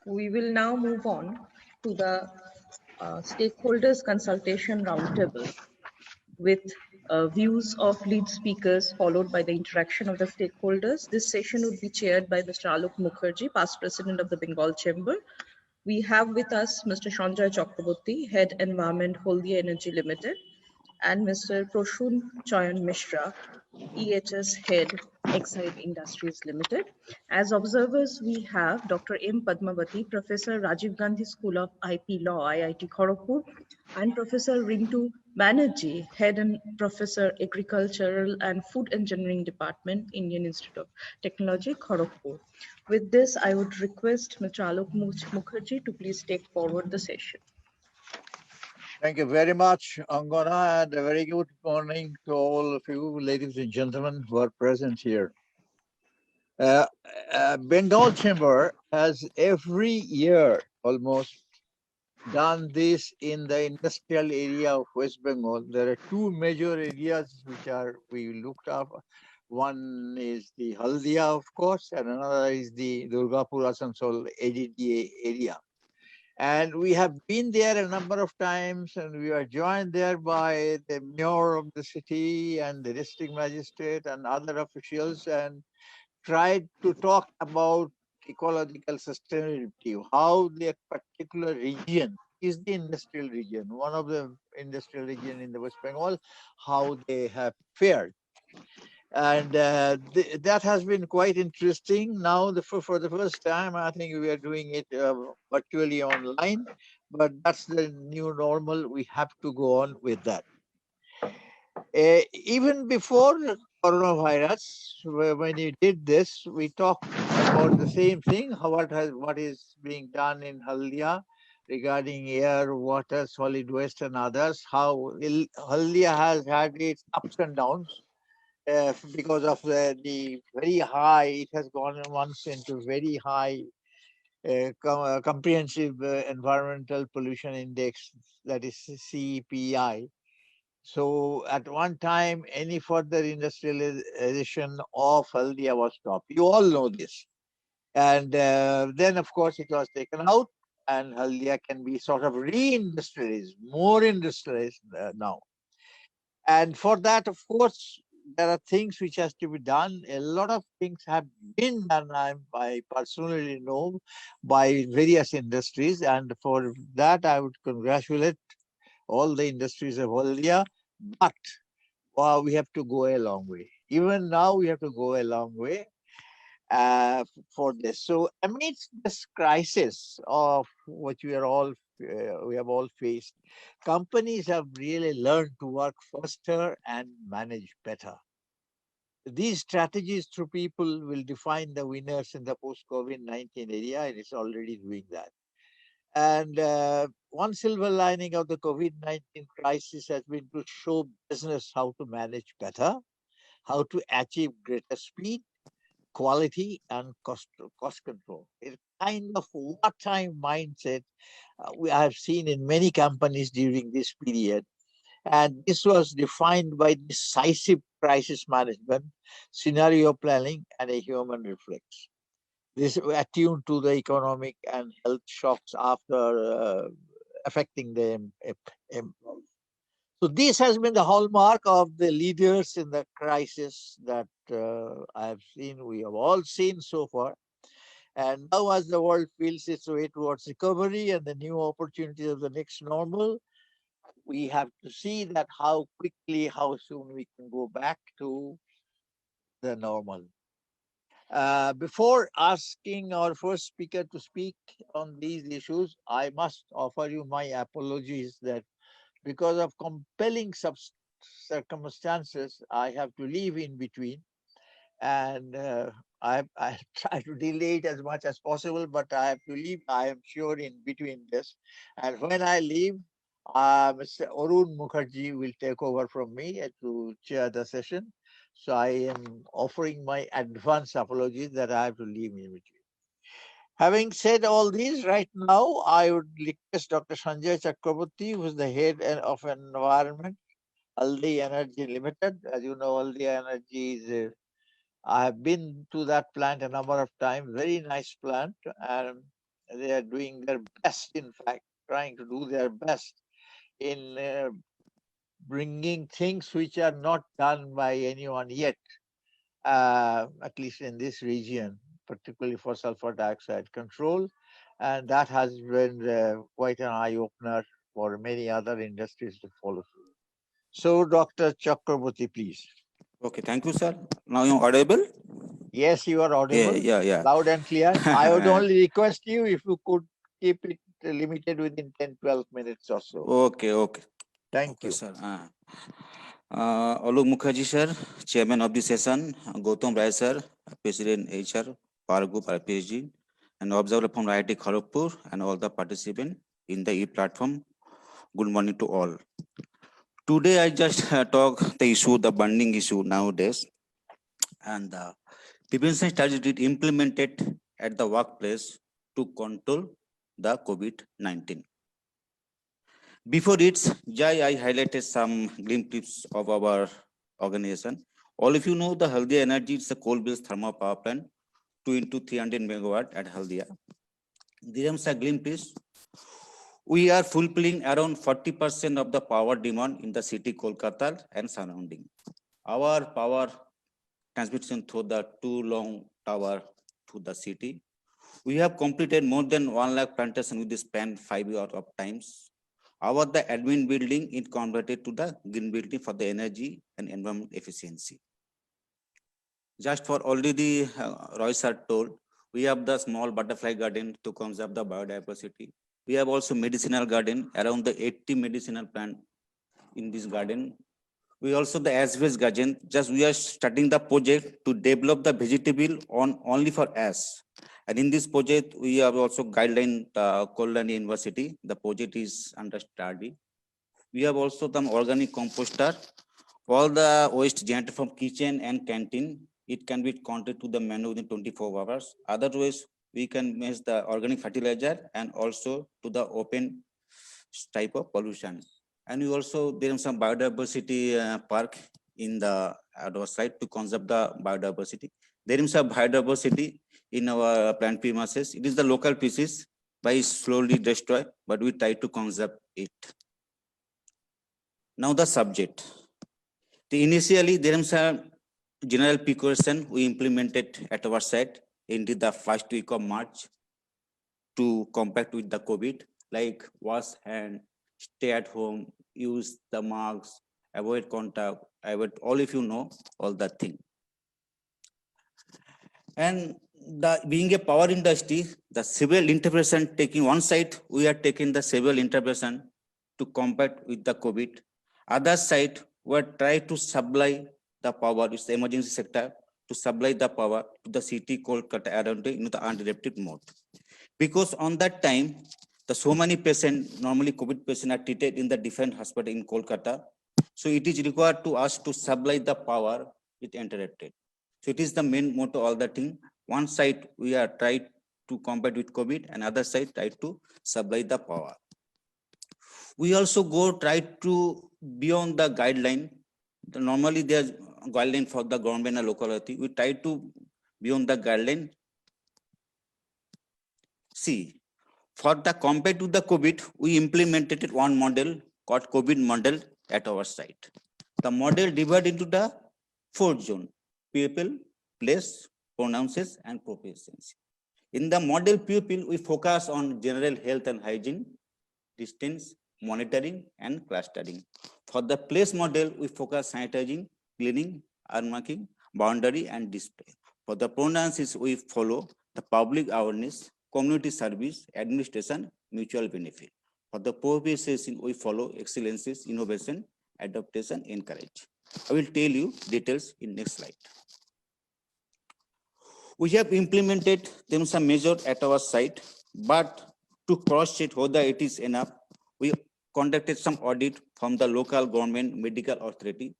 We will now move on to the stakeholders consultation roundtable with views of lead speakers followed by the interaction of the stakeholders. This session would be chaired by Mr. Alok Mukherjee, past president of the Bengal Chamber. We have with us Mr. Sanjay Chakraborty, Head Environment Haldia Energy Limited, and Mr. Proshun Chayan Mishra, EHS Head, Exide Industries Limited. As observers, we have Dr. M. Padmavati, Professor Rajiv Gandhi School of IP Law, IIT Kharagpur, and Professor Rintu Banerjee, Head and Professor Agricultural and Food Engineering Department, Indian Institute of Technology, Kharagpur. With this, I would request Mr. Alok Mukherjee to please take forward the session. Thank you very much, Angana, and a very good morning to all of you, ladies and gentlemen, who are present here. Bengal Chamber has every year almost done this in the industrial area of West Bengal. There are two major areas which we looked up. One is the Haldia, of course, and another is the Durgapur Asansol ADDA area. And we have been there a number of times, and we are joined there by the mayor of the city and the district magistrate and other officials, and tried to talk about ecological sustainability, how the particular region is the industrial region, one of the industrial region in the West Bengal, how they have fared. And that has been quite interesting. Now, for the first time, I think we are doing it virtually online, but that's the new normal. We have to go on with that. Even before the coronavirus, when we did this, we talked about the same thing, what is being done in Haldia regarding air, water, solid waste, and others, how Haldia has had its ups and downs. Because of the very high, it has gone once into very high comprehensive environmental pollution index, that is CEPI. So at one time, any further industrialization of Haldia was stopped. You all know this. And then, of course, it was taken out, and Haldia can be sort of re-industrialized, more industrialized now. And for that, of course, there are things which has to be done. A lot of things have been done, I personally know, by various industries. And for that, I would congratulate all the industries of Haldia. But we have to go a long way. Even now, we have to go a long way for this. So amidst this crisis of what we have all faced, companies have really learned to work faster and manage better. These strategies through people will define the winners in the post-COVID-19 area, and it's already doing that. And one silver lining of the COVID-19 crisis has been to show business how to manage better, how to achieve greater speed, quality, and cost control. It's kind of wartime mindset we have seen in many companies during this period. And this was defined by decisive crisis management, scenario planning, and a human reflex. This attuned to the economic and health shocks after affecting them. So this has been the hallmark of the leaders in the crisis that I have seen, we have all seen so far. And now as the world feels its way towards recovery and the new opportunities of the next normal, we have to see that how quickly, how soon we can go back to the normal. Before asking our first speaker to speak on these issues, I must offer you my apologies that because of compelling circumstances, I have to leave in between. And I try to delay it as much as possible, but I have to leave, I am sure, in between this. And when I leave, Mr. Arun Mukherjee will take over from me to chair the session. So I am offering my advance apologies that I have to leave in between. Having said all these, right now, I would request Dr. Sanjay Chakraborty, who is the head of environment, Haldia Energy Limited. As you know, Haldia Energy is I have been to that plant a number of times, very nice plant. And They are doing their best, in fact, trying to do their best in bringing things which are not done by anyone yet, at least in this region, particularly for sulfur dioxide control. And that has been quite an eye-opener for many other industries to follow through. So, Dr. Chakraborty, please. Okay, thank you, sir. Now you're audible? Yes, you are audible, Yeah. loud and clear. I would only request you if you could keep it limited within 10-12 minutes or so. Okay. Thank Okay, you. sir. Alok Mukherjee, sir, Chairman of the session, Gautam Rai, sir, President HR, Power Group, PSG, and observer from IIT Kharagpur, and all the participants in the e-platform. Good morning to all. Today, I just talk the issue, the burning issue nowadays, and the prevention strategy implemented at the workplace to control the COVID-19. Before it's Jai, I highlighted some glimpses of our organization. All of you know the Haldia Energy is a coal-based thermal power plant, 2 into 300 megawatt at Haldia. There are some glimpses. We are fulfilling around 40% of the power demand in the city Kolkata and surrounding. Our power transmission through the 2 long tower to the city. We have completed more than 1 lakh plantation with the span 5 years of times. The admin building is converted to the green building for the energy and environment efficiency. Just for already Roy sir told, we have the small butterfly garden to conserve the biodiversity. We have also medicinal garden, around the 80 medicinal plant in this garden. We also the ash-based garden, just we are starting the project to develop the vegetable on only for ash. And in this project, we have also guideline Kolkata University. The project is under study. We have also some organic composter. All the waste generated from kitchen and canteen, it can be counted to the menu within 24 hours. Otherwise, we can measure the organic fertilizer and also to the open type of pollution. And we also, there is some biodiversity park in the our site to conserve the biodiversity. There is some biodiversity in our plant premises. It is the local species by slowly destroy, but we try to conserve it. Now the subject. Initially, there is a general precaution we implemented at our site in the first week of March to combat with the COVID, like wash hand, stay at home, use the masks, avoid contact, avoid all if you know all that thing. And being a power industry, the civil intervention taking one side, we are taking the civil intervention to combat with the COVID. Other side, we are trying to supply the power, it's the emergency sector, to supply the power to the city Kolkata around in the uninterrupted mode. Because on that time, the so many patients, normally COVID patients are treated in the different hospital in Kolkata. So it is required to us to supply the power, it interrupted. So it is the main motto, all the thing. One side, we are trying to combat with COVID, and other side, try to supply the power. We also try to beyond the guideline. Normally, there's guideline for the government and local authority. We try to beyond the guideline. See, for the compared to the COVID, we implemented one model called COVID model at our site. The model divided into the 4 zones: people, place, pronouns, and professions. In the model pupil, we focus on general health and hygiene, distance, monitoring, and clustering. For the place model, we focus sanitizing, cleaning, marking, boundary, and display. For the pronouns, we follow the public awareness, community service, administration, mutual benefit. For the professions, we follow excellences, innovation, adaptation, encourage. I will tell you details in next slide. We have implemented them some measures at our site, but to cross-check whether it is enough, we conducted some audit from the local government medical authority.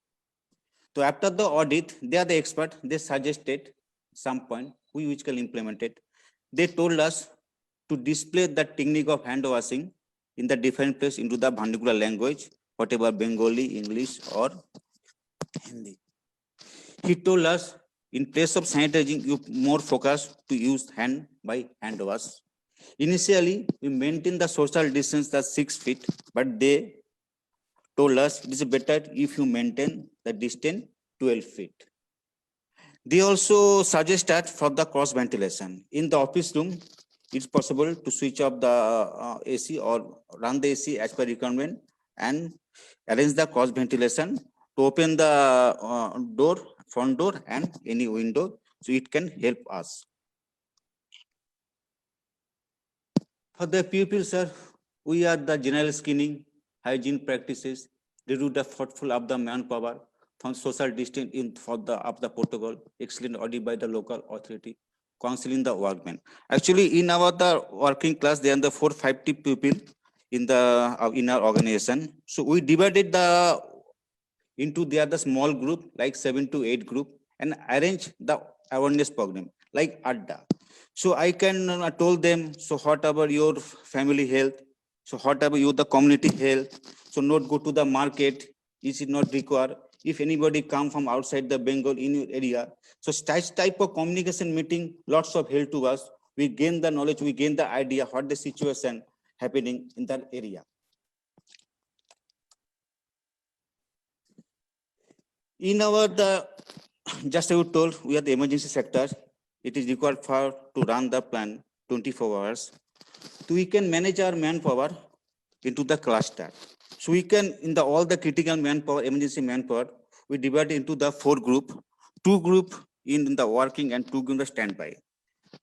So after the audit, they are the expert, they suggested some point which can implement it. They told us to display the technique of hand washing in the different place into the vernacular language, whatever Bengali, English, or Hindi. He told us in place of sanitizing, you more focus to use hand by hand wash. Initially, we maintained the social distance at 6 feet, but they told us it is better if you maintain the distance 12 feet. They also suggested for the cross ventilation. In the office room, it's possible to switch off the AC or run the AC as per requirement and arrange the cross ventilation to open the front door and any window, so it can help us. For the pupils, sir, we are the general screening, hygiene practices, they do the thoughtful of the manpower, from social distance in for the of the protocol, excellent audit by the local authority, counseling the workmen. Actually, in our the working class, there are the 450 people in our organization. So we divided the into the other small group, like 7 to 8 group, and arrange the awareness program like ADDA. So I can told them, so whatever your family health, so whatever you the community health, so not go to the market, is it not required. If anybody come from outside the Bengal in your area, so such type of communication meeting, lots of help to us. We gain the knowledge, we gain the idea what the situation happening in that area. In our just I told, we are the emergency sector. It is required for to run the plan 24 hours. So we can manage our manpower into the cluster. So we can, in the all the critical manpower, emergency manpower, we divide into the 4 group, 2 group in the working and 2 in the standby.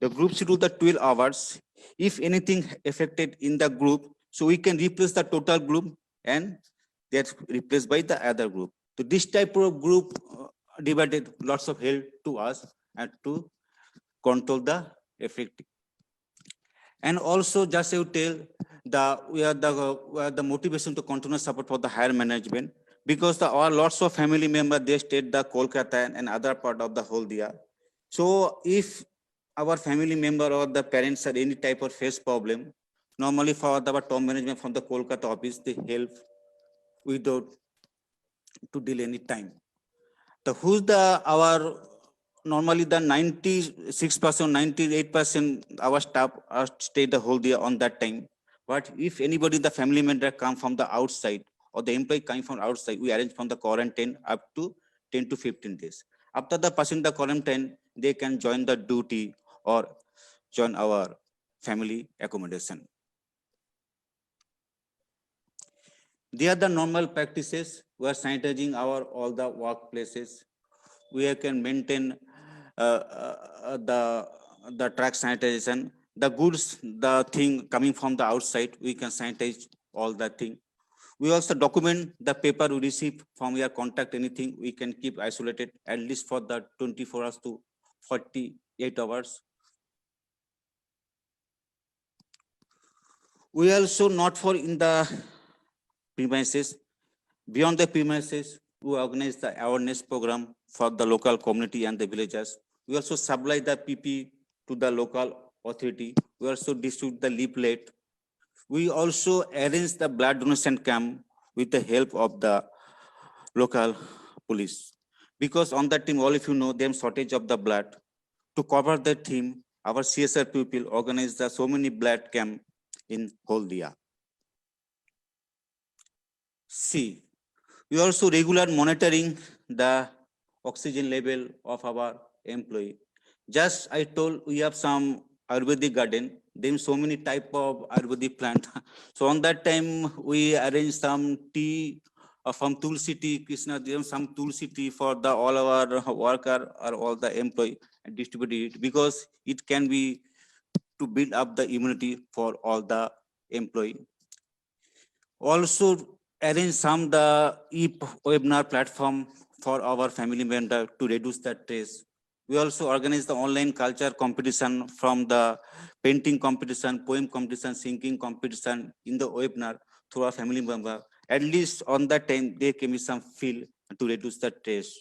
The groups do the 12 hours. If anything affected in the group, so we can replace the total group and that's replaced by the other group. So this type of group divided lots of help to us and to control the effect. And also just I would tell we are the motivation to continue support for the higher management, because our lots of family members, they stayed the Kolkata and other part of the Haldia. So if our family member or the parents had any type of face problem, normally for the top management from the Kolkata office, they help without to delay any time. The who's the our normally the 96%, 98% our staff stay the whole day on that time. But if anybody, the family member come from the outside or the employee coming from outside, we arrange from the quarantine up to 10 to 15 days. After the passing the quarantine, they can join the duty or join our family accommodation. They are the normal practices. We are sanitizing all the workplaces. We can maintain the track sanitization. The goods, the thing coming from the outside, we can sanitize all that thing. We also document the paper we receive from your contact, anything we can keep isolated at least for the 24 hours to 48 hours. We also not for in the premises, beyond the premises, we organize the awareness program for the local community and the villagers. We also supply the PP to the local authority. We also distribute the leaflet. We also arrange the blood donation camp with the help of the local police. Because on that team, all of you know, them shortage of the blood. To cover the theme, our CSR people organized the so many blood camp in Haldia. C. We also regular monitoring the oxygen level of our employee. Just I told we have some Ayurvedic garden, then so many type of Ayurvedic plant. So on that time we arrange some tea from Tulsi tea, Krishna, some Tulsi tea for the all our worker or all the employee and distribute it, because it can be to build up the immunity for all the employee. Also arrange some the webinar platform for our family member to reduce the stress. We also organize the online culture competition, from the painting competition, poem competition, singing competition in the webinar through our family member. At least on that time, they give me some feel to reduce the stress.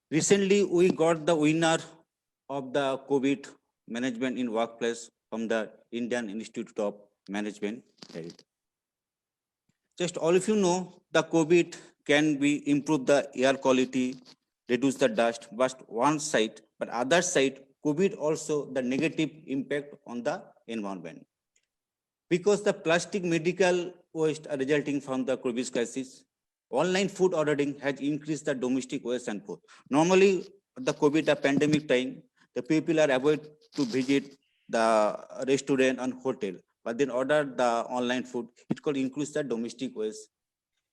Recently, we got the winner of the COVID management in workplace from the Indian Institute of Management Health. Just all of you know, the COVID can be improve the air quality, reduce the dust, but one side, but other side, COVID also the negative impact on the environment. Because the plastic medical waste are resulting from the COVID crisis, online food ordering has increased the domestic waste and food. Normally, the COVID pandemic time, the people are avoid to visit the restaurant and hotel, but then order the online food. It could increase the domestic waste.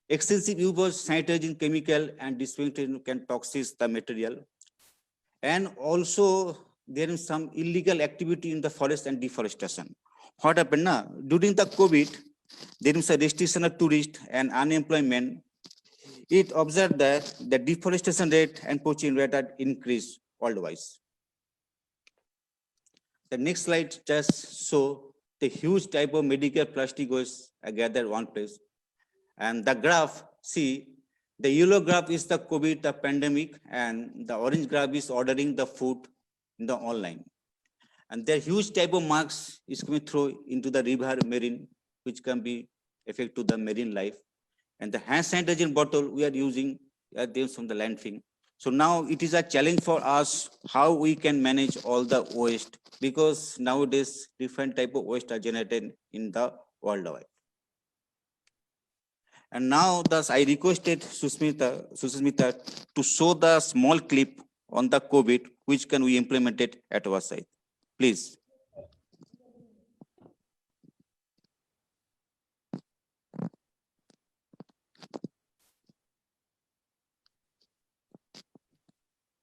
Excessive use of sanitizing chemical and disinfectant can toxic the material. And also there is some illegal activity in the forest and deforestation. What happened now? During the COVID, there is a restriction of tourist and unemployment. It observed that the deforestation rate and poaching rate had increased worldwide. The next slide just show the huge type of medical plastic waste are gathered one place. And the graph, see, the yellow graph is the COVID the pandemic, and the orange graph is ordering the food in the online. And there huge type of marks is coming through into the river marine, which can be affect to the marine life. And the hand sanitizer bottle we are using them from the landfill. So now it is a challenge for us how we can manage all the waste, because nowadays different type of waste are generated in the worldwide. And now thus I requested Susmita to show the small clip on the COVID, which can we implement it at our site. Please.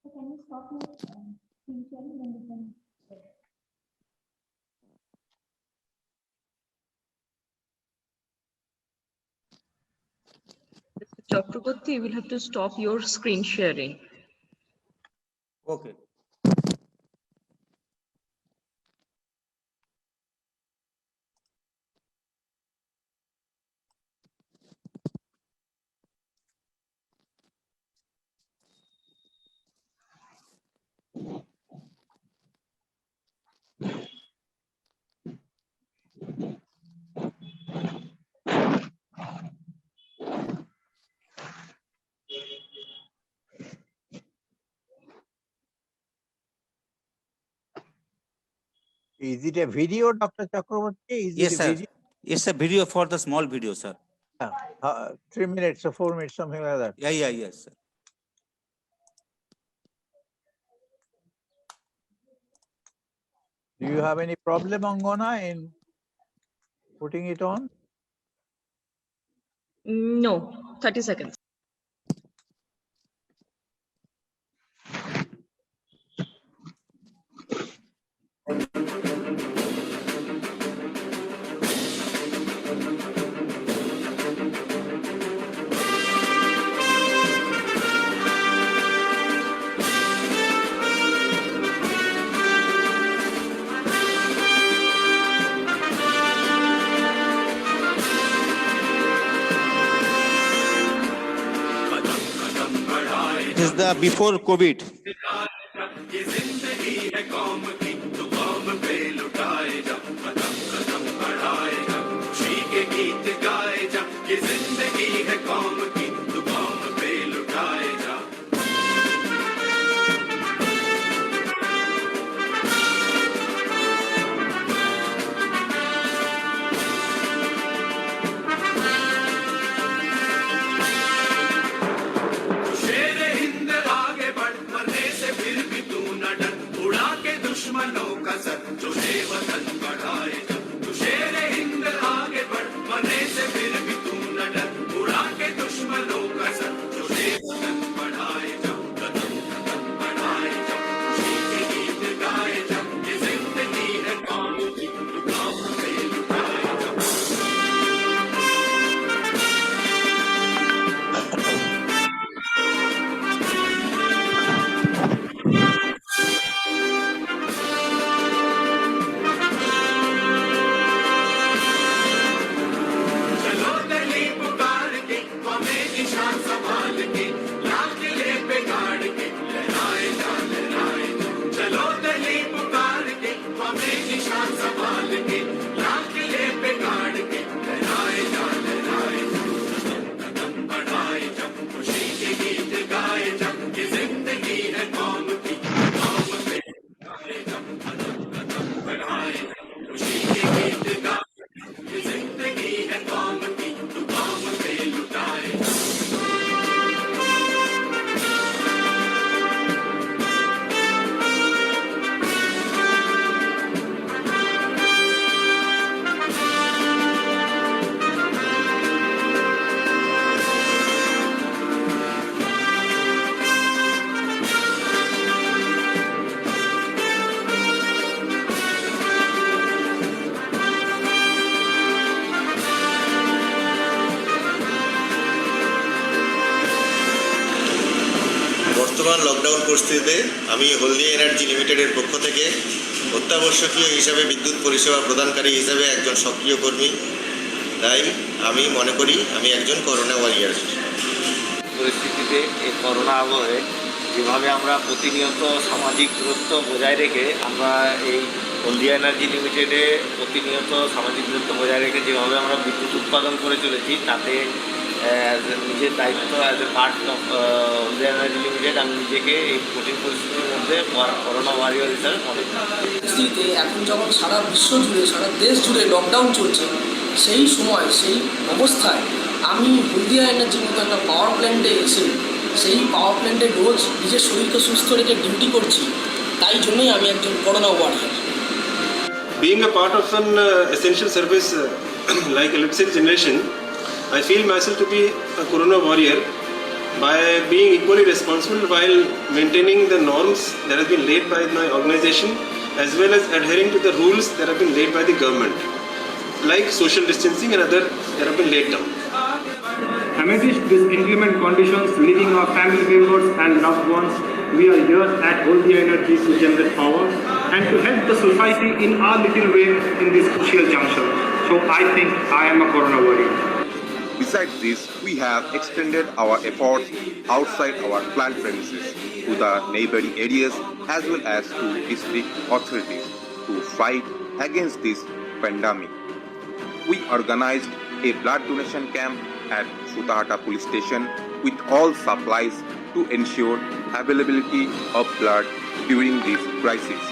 Can you stop your screen sharing and you can Mr. Chakraborty, you will have to stop your screen sharing. Okay. Is it a video, Dr. Chakraborty? Is Yes, it a sir. video? It's a video for the small video, sir. 3 minutes or 4 minutes, something like that. Yeah, yes, sir. Do you have any problem, Angona, in putting it on? No, 30 seconds. It is the before COVID. বর্তমান lockdown পরিস্থিতিতে আমি হলদিয়া energy লিমিটেডের পক্ষ থেকে অত্যাবশ্যকীয় হিসাবে বিদ্যুৎ পরিষেবা প্রদানকারী হিসাবে একজন সক্রিয় কর্মী। তাই আমি মনে করি আমি একজন করোনা ওয়ারিয়ার। পরিস্থিতিতে এই করোনা আবহে যেভাবে আমরা প্রতিনিয়ত সামাজিক দূরত্ব বজায় রেখে আমরা এই হলদিয়া এনার্জি লিমিটেডে প্রতিনিয়ত সামাজিক দূরত্ব বজায় রেখে যেভাবে আমরা বিদ্যুৎ উৎপাদন করে চলেছি, তাতে নিজের দায়িত্ব as a part of Haldia energy limited আমি নিজেকে এই কঠিন পরিস্থিতির মধ্যে করোনা ওয়ারিয়র হিসাবে মনে করি। পরিস্থিতিতে এখন যখন সারা বিশ্ব জুড়ে, সারা দেশ জুড়ে লকডাউন চলছে, সেই সময় সেই অবস্থায় আমি হলদিয়া এনার্জির মতো একটা পাওয়ার প্ল্যান্টে এসে সেই পাওয়ার প্ল্যান্টে রোজ নিজের শরীরকে সুস্থ রেখে ডিউটি করছি, তাই জন্যই আমি একজন corona warrior. Being a part of an essential service like electricity generation, I feel myself to be a corona warrior by being equally responsible while maintaining the norms that have been laid by my organization, as well as adhering to the rules that have been laid by the government, like social distancing and other that have been laid down. Amidst these inclement conditions, leaving our family members and loved ones, we are here at Holiday Energy to generate power and to help the society in our little way in this crucial juncture. So I think I am a corona warrior. Besides this, we have extended our efforts outside our plant premises to the neighboring areas as well as to district authorities to fight against this pandemic. We organized a blood donation camp at Sutahata Police Station with all supplies to ensure availability of blood during this crisis.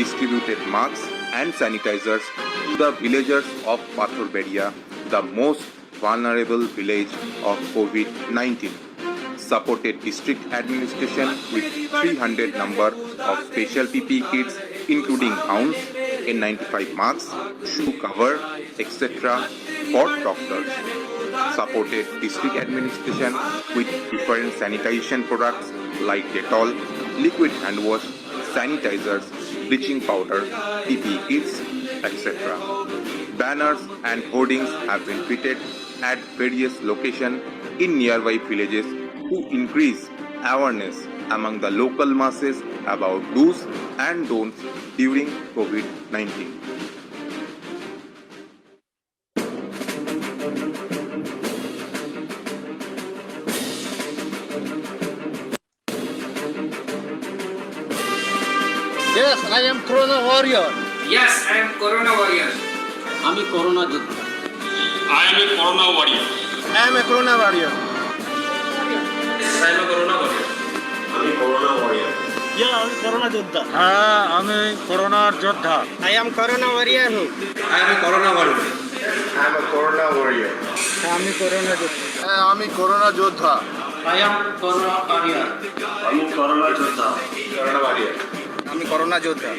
Distributed masks and sanitizers to the villagers of Pathorberia, the most vulnerable village of COVID-19. Supported district administration with 300 number of special PPE kits including gowns, N95 masks, shoe cover, etc. for doctors. Supported district administration with different sanitation products like Dettol, liquid hand wash, sanitizers, bleaching powder, PPE kits, etc. Banners and hoardings have been fitted at various locations in nearby villages to increase awareness among the local masses about do's and don'ts during COVID-19. Yes, I am corona warrior. Yes, I am corona warrior. আমি corona যোদ্ধা। I am a corona warrior. I am a corona warrior. I am a corona warrior. I'm a corona warrior. Yeah, I'm corona যোদ্ধা। আমি করোনার যোদ্ধা। I am corona warrior. I am a corona warrior. I'm a corona warrior. আমি corona যোদ্ধা। আমি corona যোদ্ধা। I am corona warrior. I'm a corona যোদ্ধা। Corona warrior. আমি করোনা যোদ্ধা।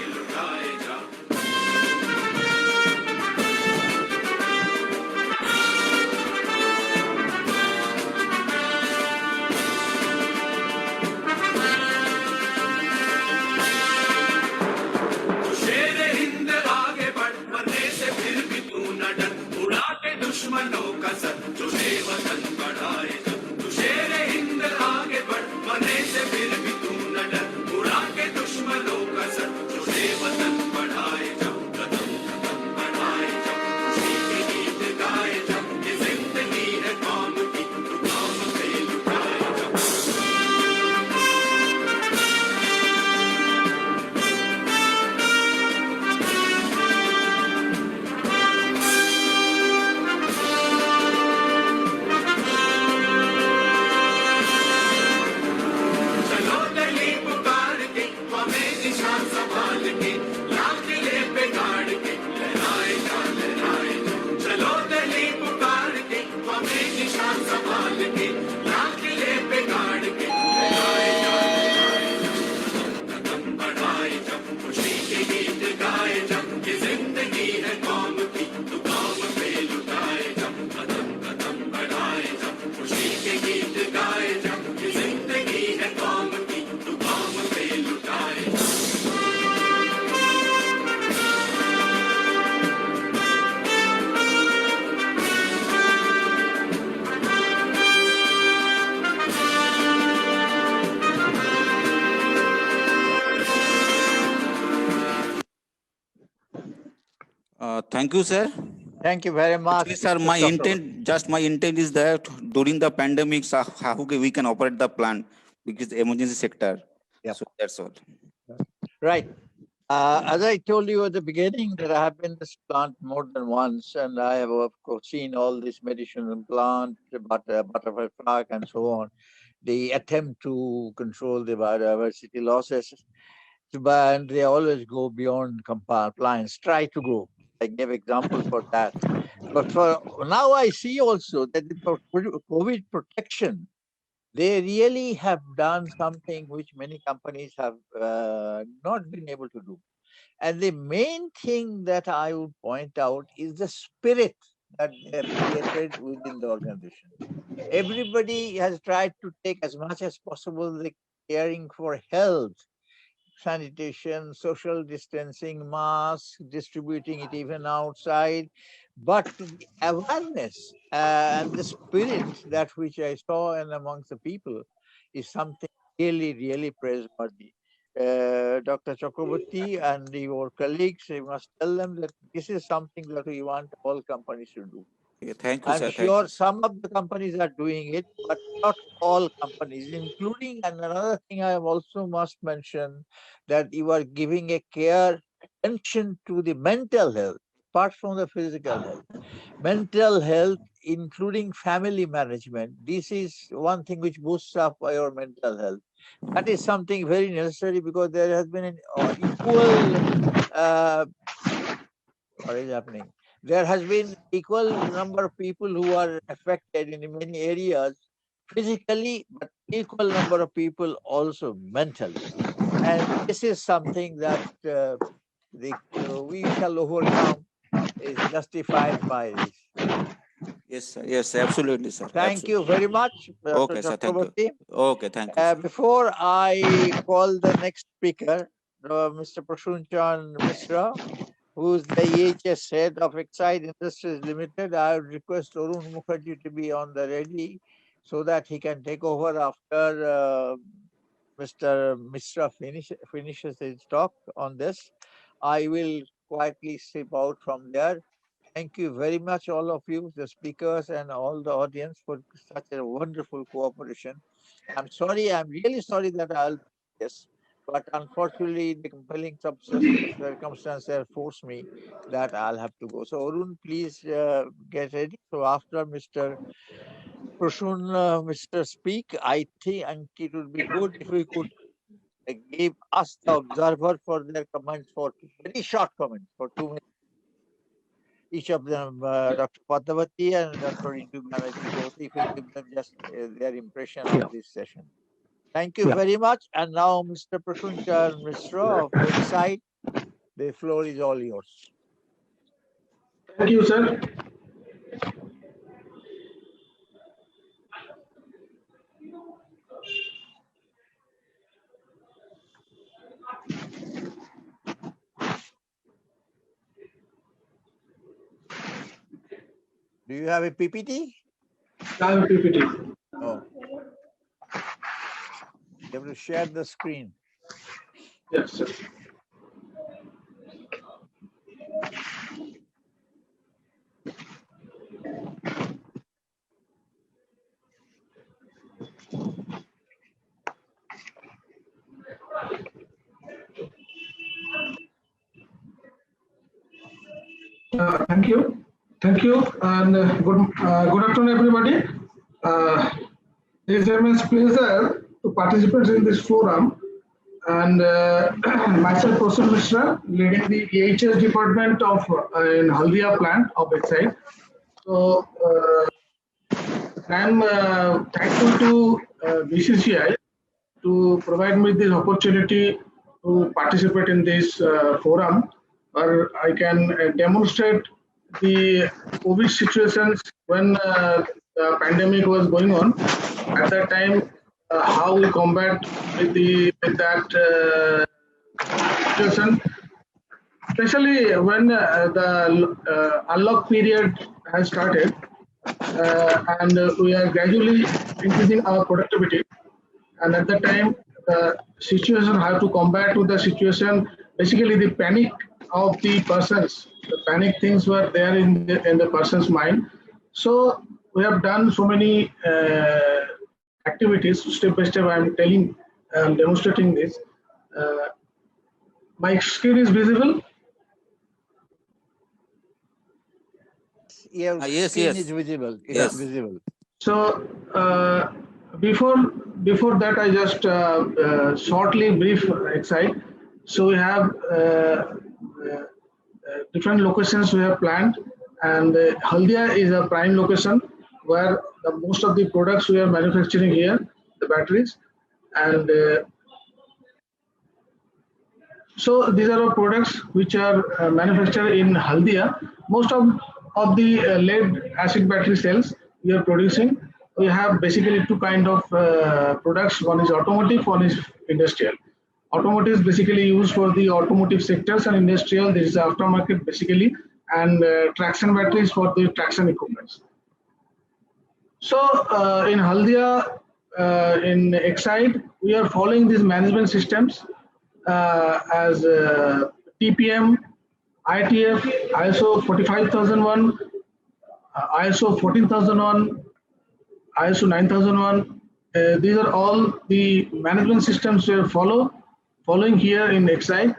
Thank you, sir. Thank you very much. Actually, sir, my intent is that during the pandemic, how we can operate the plant because the emergency sector. Yep. So that's all. Right. As I told you at the beginning, that I have been this plant more than once, and I have of course seen all these medicinal plant, butterfly park, and so on. The attempt to control the biodiversity losses, and they always go beyond compliance. Try to go. I gave example for that. But for now, I see also that for COVID protection, they really have done something which many companies have not been able to do. And the main thing that I would point out is the spirit that they have created within the organization. Everybody has tried to take as much as possible the caring for health, sanitation, social distancing, masks, distributing it even outside. But the awareness and the spirit that which I saw and amongst the people is something really, really praiseworthy. Dr. Chakraborty and your colleagues, you must tell them that this is something that we want all companies to do. Okay, thank you, I'm sir. sure some of the companies are doing it, but not all companies, including, and another thing I also must mention, that you are giving a care attention to the mental health, apart from the physical health. Mental health, including family management. This is one thing which boosts up your mental health. That is something very necessary because there has been an what is happening? There has been equal number of people who are affected in many areas physically, but equal number of people also mentally. And this is something that we shall overcome, is justified by this. Yes, sir. Yes, absolutely, sir. Thank you very much, Dr. Okay, sir. Thank you. Chakraborty. Okay, thank you. Sir. Before I call the next speaker, Mr. Prashunchan Mishra, who is the EHS head of Exide Industries Limited, I would request Arun Mukherjee to be on the ready so that he can take over after Mr. Mishra finishes his talk on this. I will quietly step out from there. Thank you very much, all of you, the speakers and all the audience, for such a wonderful cooperation. I'm sorry, I'm really sorry that I'll do this, but unfortunately, the compelling circumstances have forced me that I'll have to go. So, Arun, please get ready. So, after Mr. Prashun, Mr. Speak, I think it would be good if we could give us the observer for their comments, for very short comments, for 2 minutes. Each of them, Dr. Padavati and Dr. Indu Banerjee, both, if you give them just their impression of this session. Thank you very much. And now, Mr. Prashunchan Mishra of Exide, the floor is all yours. Thank you, sir. Do you have a PPT? I have a PPT. Oh. You have to share the screen. Yes, sir. Thank you. Thank you, and good afternoon, everybody. It is a immense pleasure to participate in this forum, and myself, Prashunchan Mishra, leading the EHS department of in Haldia plant of Exide. So, I am thankful to BCCI to provide me this opportunity to participate in this forum, where I can demonstrate the COVID situations when the pandemic was going on. At that time, how we combat with that situation, especially when the unlock period has started, and we are gradually increasing our productivity. And at that time, the situation, how to combat with the situation, basically the panic of the persons. The panic things were there in the person's mind. So we have done so many activities. Step by step, I am demonstrating this. My screen is visible. Your Yes, screen yes. is visible. It Yes. is visible. So before that, I just shortly brief Exide. So we have different locations we have planned, and Haldia is a prime location where most of the products we are manufacturing here, the batteries, and so these are our products which are manufactured in Haldia. Most of the lead acid battery cells we are producing. We have basically two kind of products. One is automotive, one is industrial. Automotive is basically used for the automotive sectors, and industrial, this is aftermarket basically, and traction batteries for the traction equipments. So in Haldia, in Exide, we are following these management systems as TPM, ITF, ISO 45001, ISO 14001, ISO 9001. These are all the management systems we are following here in Exide.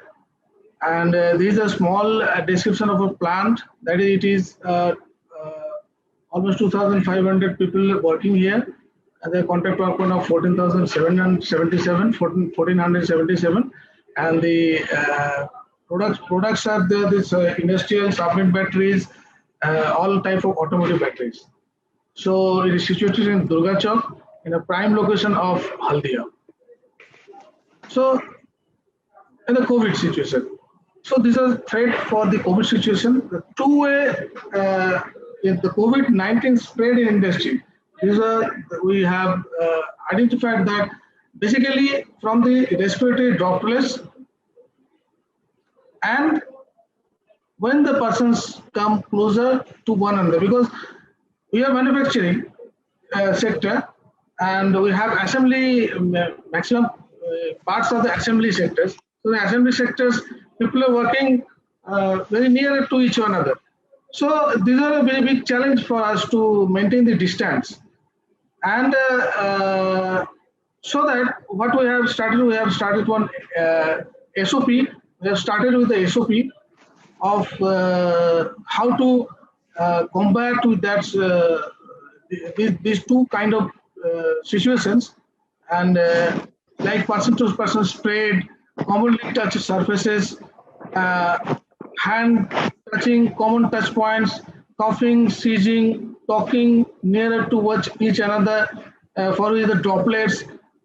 And this is a small description of a plant. That is, it is almost 2,500 people working here. And the contract work of 14,777, and the products are there. This industrial submit batteries, all type of automotive batteries. So it is situated in Durgachowk, in a prime location of Haldia. So in the COVID situation. So these are threat for the COVID situation. The two-way, if the COVID-19 spread in industry, we have identified that basically from the respiratory droplets, and when the persons come closer to one another, because we are manufacturing sector and we have assembly, maximum parts of the assembly sectors. So the assembly sectors, people are working very near to each another. So these are a very big challenge for us to maintain the distance. And so that what we have started one SOP. We have started with the SOP of how to combat with that these two kind of situations, and like person to person spread, commonly touched surfaces, hand touching, common touch points, coughing, sneezing, talking nearer to each another, following the droplets,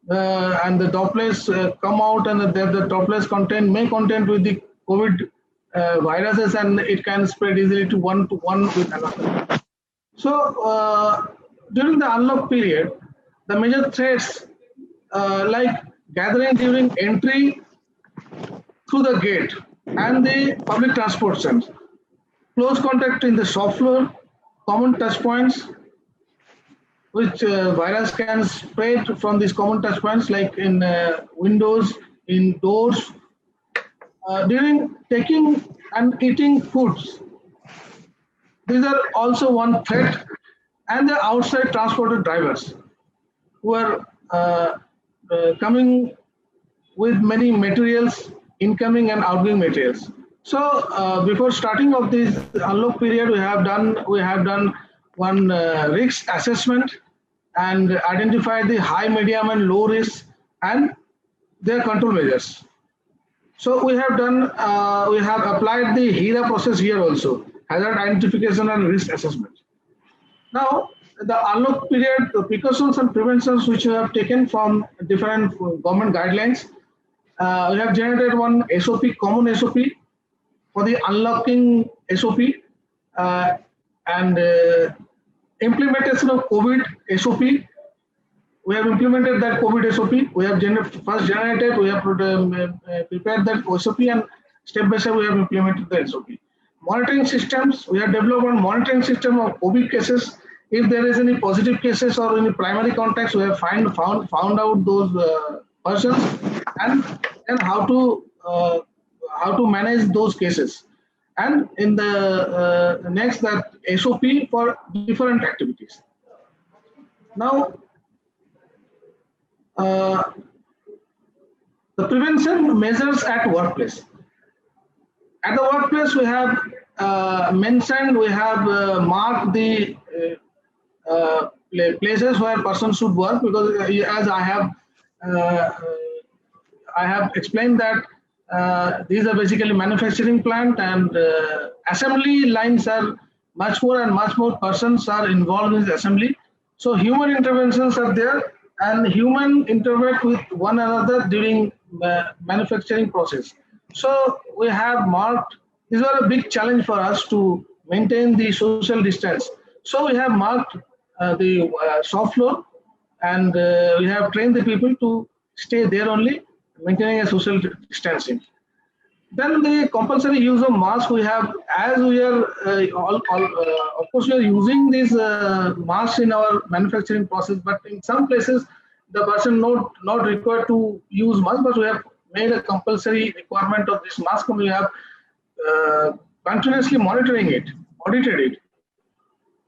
and the droplets come out, and the droplets may contain with the COVID viruses, and it can spread easily to one with another. So during the unlock period, the major threats like gathering during entry through the gate and the public transport centers, close contact in the shop floor, common touch points, which virus can spread from these common touch points, like in windows, in doors, during taking and eating foods. These are also one threat, and the outside transported drivers who are coming with many materials, incoming and outgoing materials. So before starting of this unlock period, we have done one risk assessment and identify the high, medium, and low risk and their control measures. So we have applied the HERA process here also, hazard identification and risk assessment. Now, the unlock period, the precautions and preventions which we have taken from different government guidelines, we have generated one SOP, common SOP for the unlocking SOP, and implementation of COVID SOP. We have implemented that COVID SOP. We have first generated, we have prepared that SOP, and step by step we have implemented the SOP. Monitoring systems, we have developed one monitoring system of COVID cases. If there is any positive cases or any primary contacts, we have found out those persons, and how to how to manage those cases. And in the next, that SOP for different activities. Now, the prevention measures at workplace. At the workplace, we have mentioned, we have marked the places where persons should work, because as I have explained that these are basically manufacturing plant, and assembly lines are much more persons are involved in the assembly. So human interventions are there, and human interact with one another during manufacturing process. So we have marked, these were a big challenge for us to maintain the social distance. So we have marked the shop floor, and we have trained the people to stay there only, maintaining a social distancing. Then the compulsory use of mask we have, as we are of course we are using these masks in our manufacturing process, but in some places the person not required to use mask, but we have made a compulsory requirement of this mask, and we have continuously monitoring it, audited it.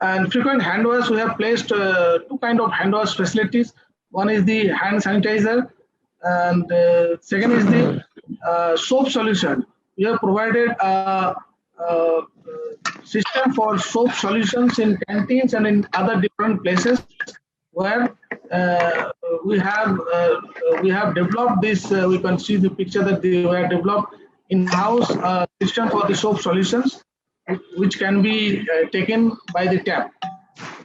And frequent hand wash, we have placed two kind of hand wash facilities. One is the hand sanitizer, and second is the soap solution. We have provided a system for soap solutions in canteens and in other different places, where we have developed this. We can see the picture that we have developed in-house system for the soap solutions, which can be taken by the tap,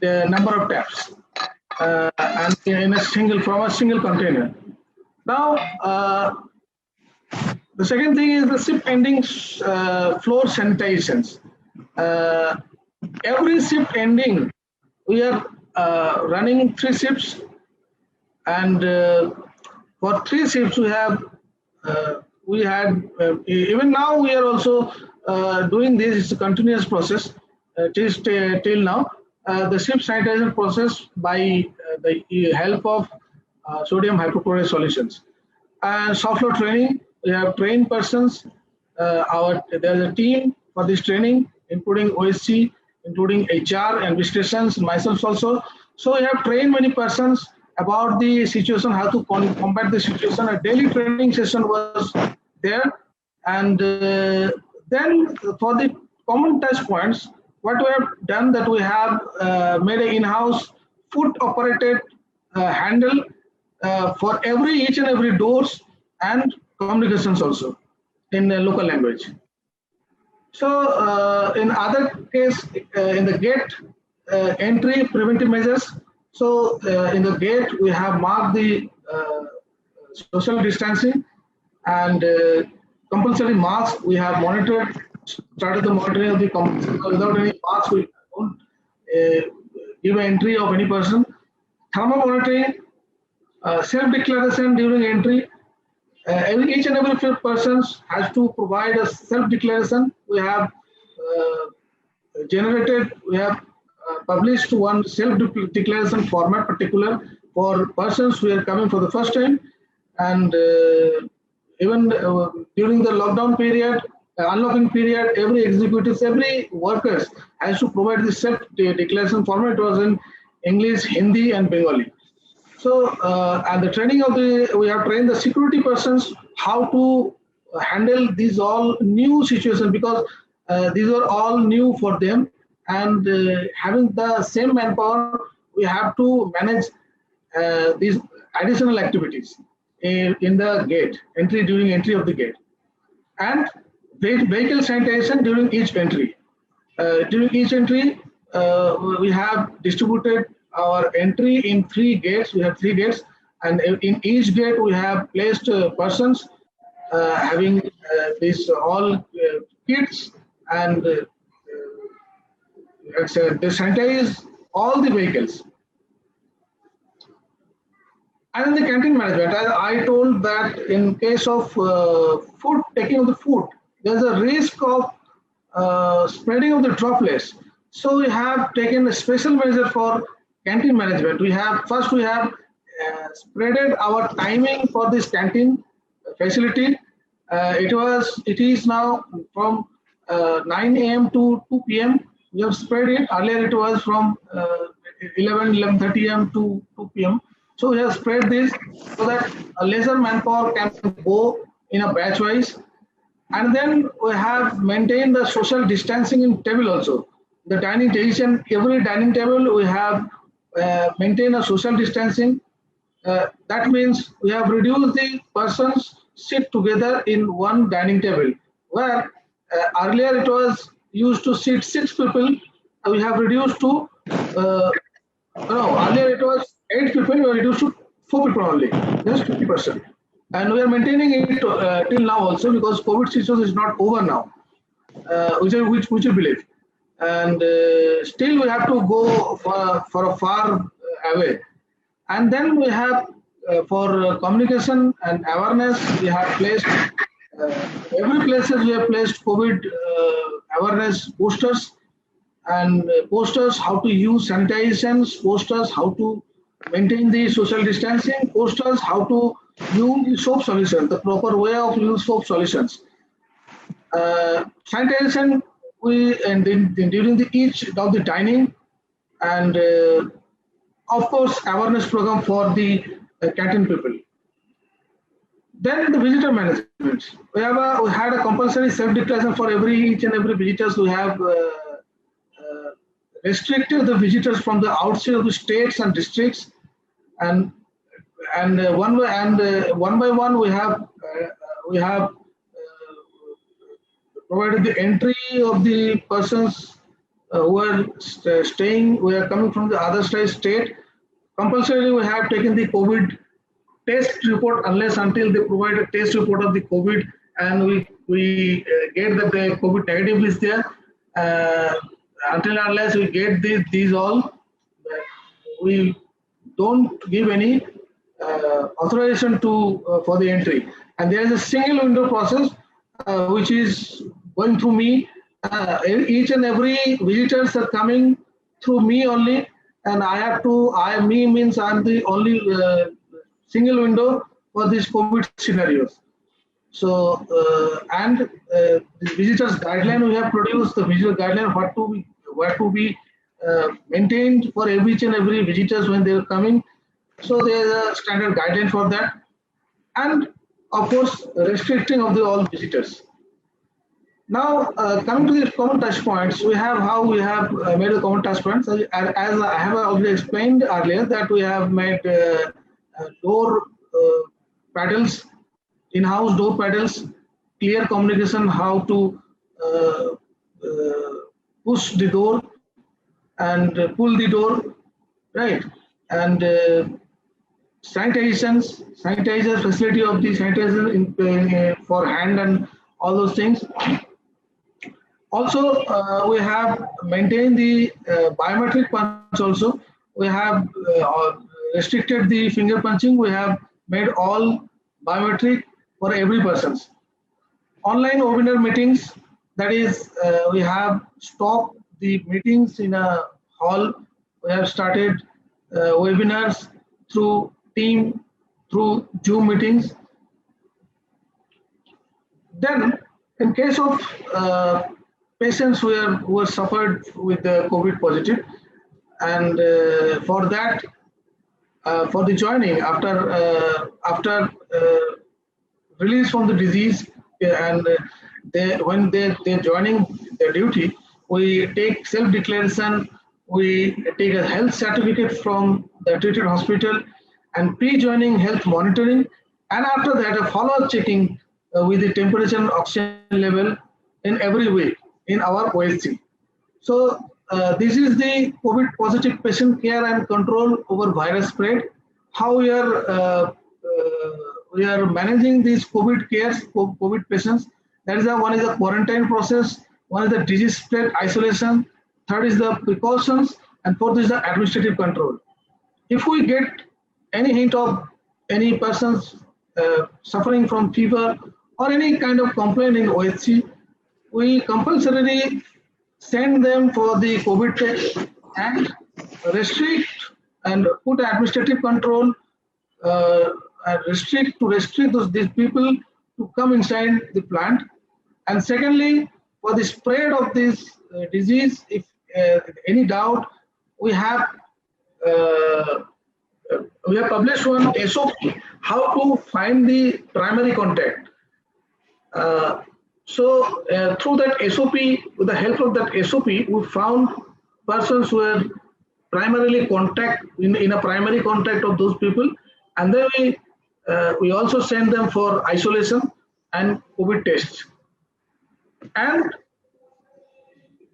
the number of taps, and in from a single container. Now, the second thing is the shift ending floor sanitizations. Every shift ending, we are running 3 shifts, and for 3 shifts we had even now we are also doing this. It's a continuous process till now. The shift sanitization process by the help of sodium hypochlorite solutions. And soft floor training, we have trained persons. There's a team for this training, including OSC, including HR, administrations, myself also. So we have trained many persons about the situation, how to combat the situation. A daily training session was there. And then for the common touch points, what we have done, that we have made an in-house foot operated handle for each and every doors and communications also in the local language. So in other case, in the gate entry preventive measures. So in the gate we have marked the social distancing, and compulsory masks we have started the monitoring of the compulsory. Without any masks we don't give entry of any person. Thermal monitoring, self-declaration during entry. Each and every person has to provide a self-declaration. We have published one self-declaration format particular for persons who are coming for the first time, and even during the lockdown period, unlocking period, every executives, every workers has to provide the self-declaration format. It was in English, Hindi, and Bengali. So, and the training of we have trained the security persons how to handle these all new situations, because these are all new for them, and having the same manpower, we have to manage these additional activities in the gate, during entry of the gate, and vehicle sanitation during each entry. During each entry, we have distributed our entry in 3 gates. We have 3 gates, and in each gate we have placed persons having these all kits, and they sanitize all the vehicles. And in the canteen management, I told that in case of taking of the food, there's a risk of spreading of the droplets. So we have taken a special measure for canteen management. We have spreaded our timing for this canteen facility, It is now from 9 a.m. to 2 p.m. We have spread it. Earlier it was from 11:30 a.m. to 2 p.m. So we have spread this so that a lesser manpower can go in a batch wise. And then we have maintained the social distancing in table also. The dining station, every dining table we have maintained a social distancing. That means we have reduced the persons sit together in one dining table, where earlier it was used to sit 6 people. We have reduced to earlier it was 8 people. We have reduced to 4 people only, just 50%. And we are maintaining it till now also, because COVID situation is not over now, which you believe. And still we have to go for a far away. And then we have for communication and awareness, we have placed every places we have placed COVID awareness posters and posters how to use sanitizations, posters how to maintain the social distancing, posters how to use soap solutions, the proper way of use soap solutions. Sanitation during each of the dining, and of course awareness program for the canteen people. Then the visitor management. We had a compulsory self-declaration for each and every visitors. We have restricted the visitors from the outside of the states and districts, and one by one we have provided the entry of the persons who are staying, we are coming from the other state. Compulsorily, we have taken the COVID test report unless until they provide a test report of the COVID, and we get that the COVID negative is there. Until unless we get these all, we don't give any authorization to for the entry. And there is a single window process which is going through me. Each and every visitors are coming through me only, and me means I'm the only single window for these COVID scenarios. So the visitors guideline we have produced, the visitor guideline what to be maintained for each and every visitors when they are coming. So there is a standard guideline for that, and of course restricting of all visitors. Now coming to the common touch points, we have made the common touch points. As I have already explained earlier, that we have made door paddles, in-house door paddles, clear communication how to push the door and pull the door, right? And sanitizer facility of the sanitizer for hand and all those things. Also, we have maintained the biometric punch also. We have restricted the finger punching. We have made all biometric for every person. Online webinar meetings, that is, we have stopped the meetings in a hall. We have started webinars through Team, through Zoom meetings. Then, in case of patients who are suffered with the COVID positive, and for that, for the joining after release from the disease, and when they're joining their duty, we take self-declaration, we take a health certificate from the treated hospital, and pre-joining health monitoring, and after that a follow-up checking with the temperature and oxygen level in every week in our OSC. So this is the COVID positive patient care and control over virus spread. How we are managing these COVID cares, COVID patients. That is one is the quarantine process, one is the disease spread isolation, third is the precautions, and fourth is the administrative control. If we get any hint of any persons suffering from fever or any kind of complaint in OHC, we compulsorily send them for the COVID test and restrict and put administrative control, restrict these people to come inside the plant. And secondly, for the spread of this disease, if any doubt, we have published one SOP, how to find the primary contact. Through that SOP, with the help of that SOP, we found persons who were primarily in a primary contact of those people, and then we also send them for isolation and COVID tests. And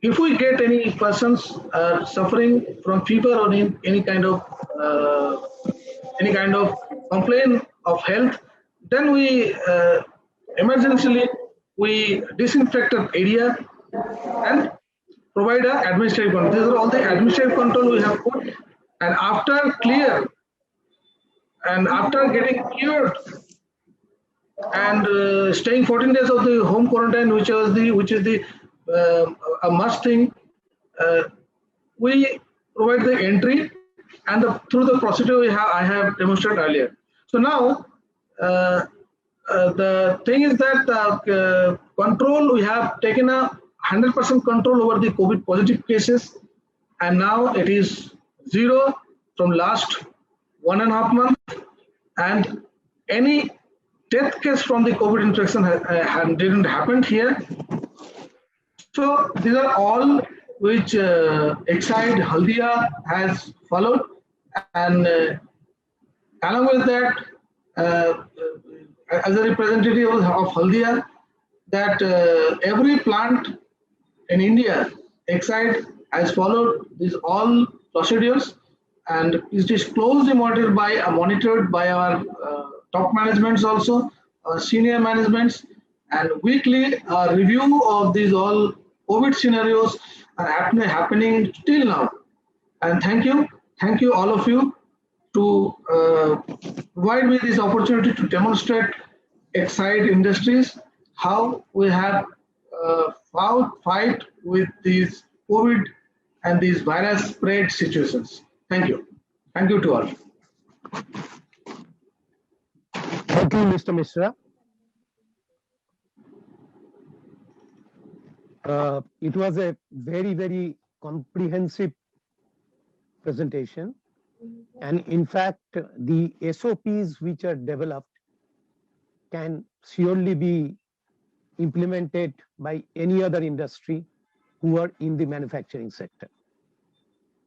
if we get any persons suffering from fever or any kind of complaint of health, then we emergently we disinfect an area and provide an administrative control. These are all the administrative control we have put. And after clear and after getting cured and staying 14 days of the home quarantine, which is a must thing, we provide the entry and through the procedure I have demonstrated earlier. So now the thing is that control, we have taken a 100% control over the COVID positive cases, and now it is 0 from last 1.5 months, and any death case from the COVID infection didn't happen here. So these are all which Exide Haldia has followed, and along with that, as a representative of Haldia, that every plant in India, Exide has followed these all procedures, and it is closely monitored by our top managements also, senior managements, and weekly review of these all COVID scenarios are happening till now. And thank you all of you to provide me this opportunity to demonstrate Exide Industries how we have fight with these COVID and these virus spread situations. Thank you. Thank you to all. Thank you, Mr. Mishra. It was a very, very comprehensive presentation. And in fact, the SOPs which are developed can surely be implemented by any other industry who are in the manufacturing sector.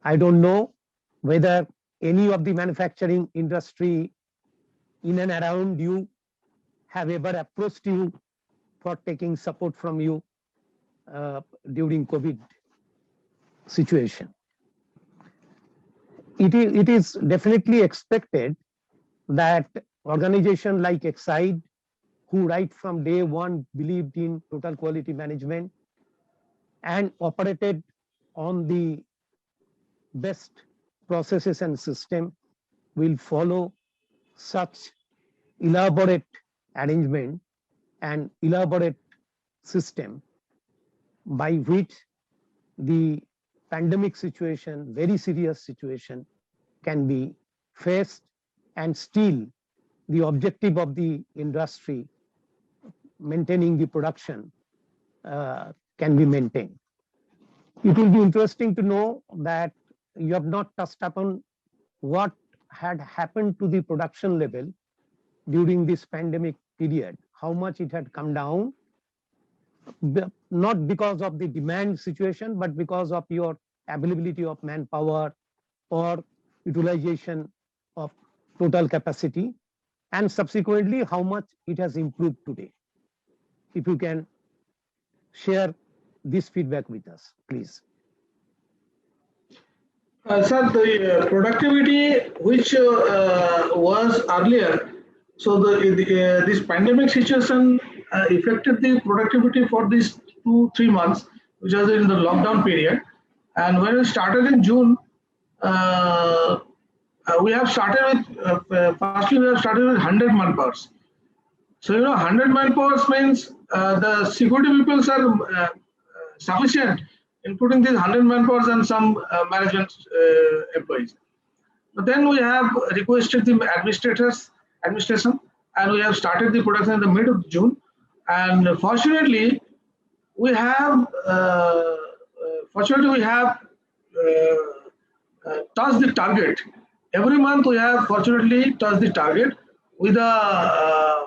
I don't know whether any of the manufacturing industry in and around you have ever approached you for taking support from you during COVID situation. It is definitely expected that organization like Exide, who right from day one believed in total quality management and operated on the best processes and system, will follow such elaborate arrangement and elaborate system by which the pandemic situation, very serious situation, can be faced, and still the objective of the industry, maintaining the production, can be maintained. It will be interesting to know that you have not touched upon what had happened to the production level during this pandemic period, how much it had come down, not because of the demand situation, but because of your availability of manpower or utilization of total capacity, and subsequently how much it has improved today. If you can share this feedback with us, please. Sir, the productivity which was earlier, so this pandemic situation affected the productivity for these 2-3 months, which was in the lockdown period. And when we started in June, we have started with, firstly we have started with 100 manpowers. So 100 manpowers means the security people are sufficient, including these 100 manpowers and some management employees. But then we have requested the administration, and we have started the production in the mid of June. And fortunately, we have touched the target. Every month we have fortunately touched the target with a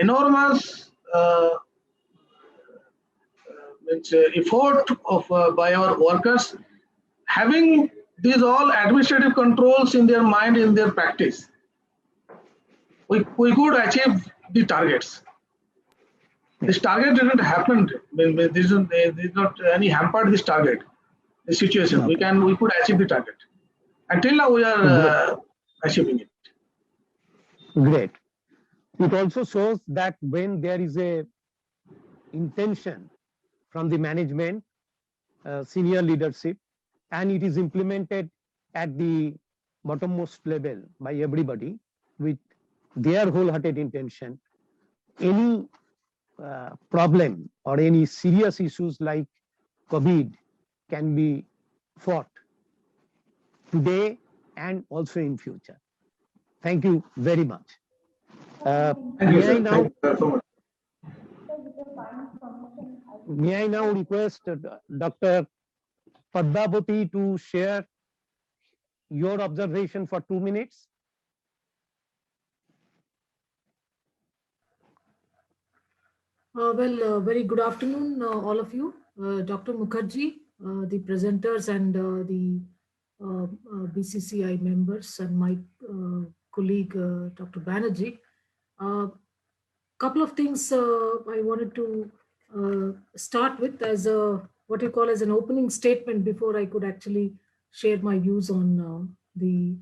enormous effort of by our workers, having these all administrative controls in their mind, in their practice. We could achieve the targets. This target didn't happen. This is not any hampered this target, the situation. We could achieve the target. Until now, we are achieving it. Great. It also shows that when there is a intention from the management, senior leadership, and it is implemented at the bottommost level by everybody with their wholehearted intention, any problem or any serious issues like COVID can be fought today and also in future. Thank you very much. May I now request Dr. Padmavati to share your observation for 2 minutes? Very good afternoon, all of you. Dr. Mukherjee, the presenters and the BCCI members and my colleague, Dr. Banerjee. Couple of things I wanted to start with as what you call as an opening statement before I could actually share my views on the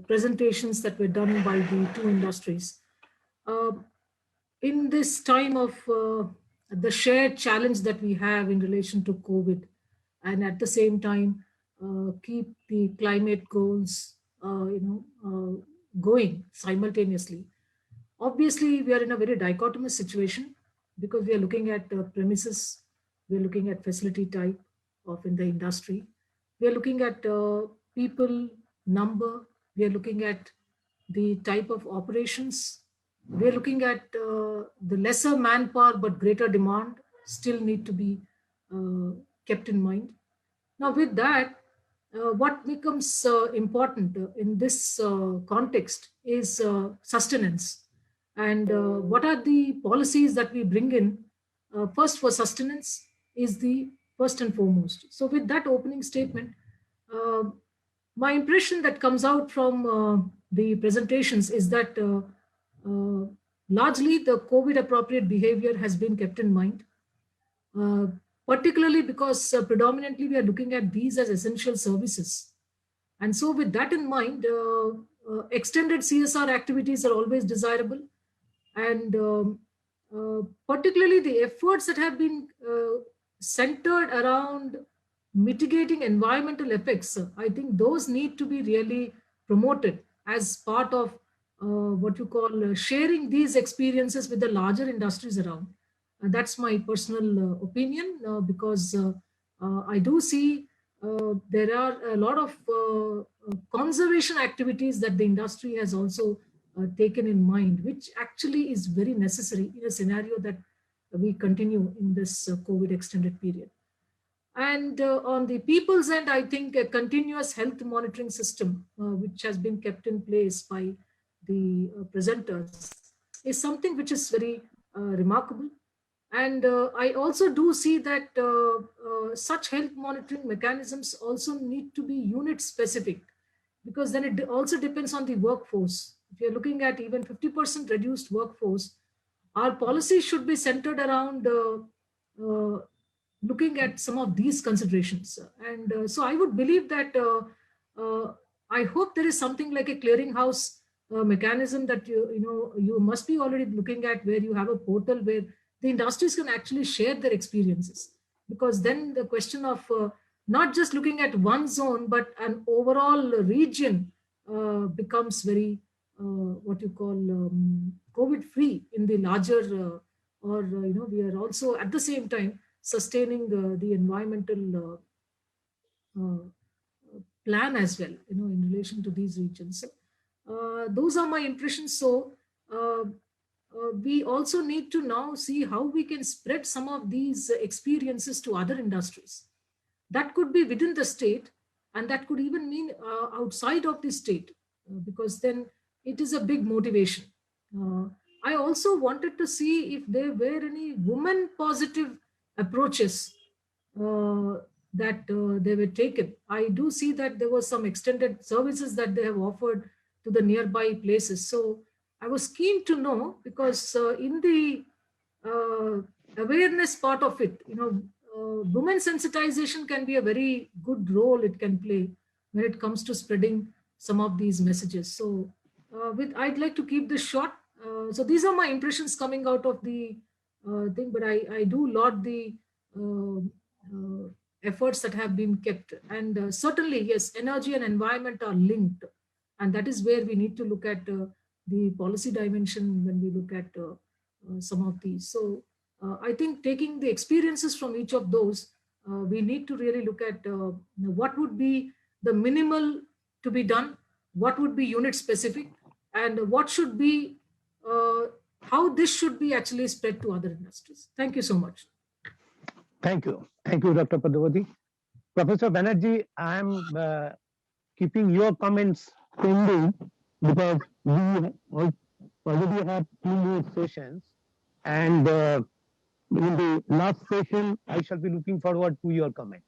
presentations that were done by the two industries. In this time of the shared challenge that we have in relation to COVID, and at the same time keep the climate goals going simultaneously. Obviously, we are in a very dichotomous situation because we are looking at premises, we are looking at facility type of in the industry, we are looking at people number, we are looking at the type of operations, we are looking at the lesser manpower but greater demand still need to be kept in mind. Now with that, what becomes important in this context is sustenance. And what are the policies that we bring in? First, for sustenance is the first and foremost. So with that opening statement, my impression that comes out from the presentations is that largely the COVID appropriate behavior has been kept in mind, particularly because predominantly we are looking at these as essential services. And so with that in mind, extended CSR activities are always desirable. And particularly the efforts that have been centered around mitigating environmental effects, I think those need to be really promoted as part of what you call sharing these experiences with the larger industries around. And that's my personal opinion because I do see there are a lot of conservation activities that the industry has also taken in mind, which actually is very necessary in a scenario that we continue in this COVID extended period. And on the people's end, I think a continuous health monitoring system, which has been kept in place by the presenters, is something which is very remarkable. And I also do see that such health monitoring mechanisms also need to be unit specific, because then it also depends on the workforce. If you're looking at even 50% reduced workforce, our policy should be centered around looking at some of these considerations. And so I would believe that I hope there is something like a clearinghouse mechanism that you must be already looking at, where you have a portal where the industries can actually share their experiences, because then the question of not just looking at one zone but an overall region becomes very what you call COVID free in the larger we are also at the same time sustaining the environmental plan as well, in relation to these regions. Those are my impressions. So we also need to now see how we can spread some of these experiences to other industries. That could be within the state, and that could even mean outside of the state, because then it is a big motivation. I also wanted to see if there were any women positive approaches that they were taken. I do see that there was some extended services that they have offered to the nearby places. So I was keen to know, because in the awareness part of it, women sensitization can be a very good role it can play when it comes to spreading some of these messages. So I'd like to keep this short. So these are my impressions coming out of the thing, but I do laud the efforts that have been kept. And certainly, yes, energy and environment are linked. And that is where we need to look at the policy dimension when we look at some of these. So I think taking the experiences from each of those, we need to really look at what would be the minimal to be done, what would be unit specific, and what should be, how this should be actually spread to other industries. Thank you so much. Thank you. Thank you, Dr. Padavati. Professor Banerjee, I am keeping your comments pending because we already have 2 more sessions, and in the last session, I shall be looking forward to your comments.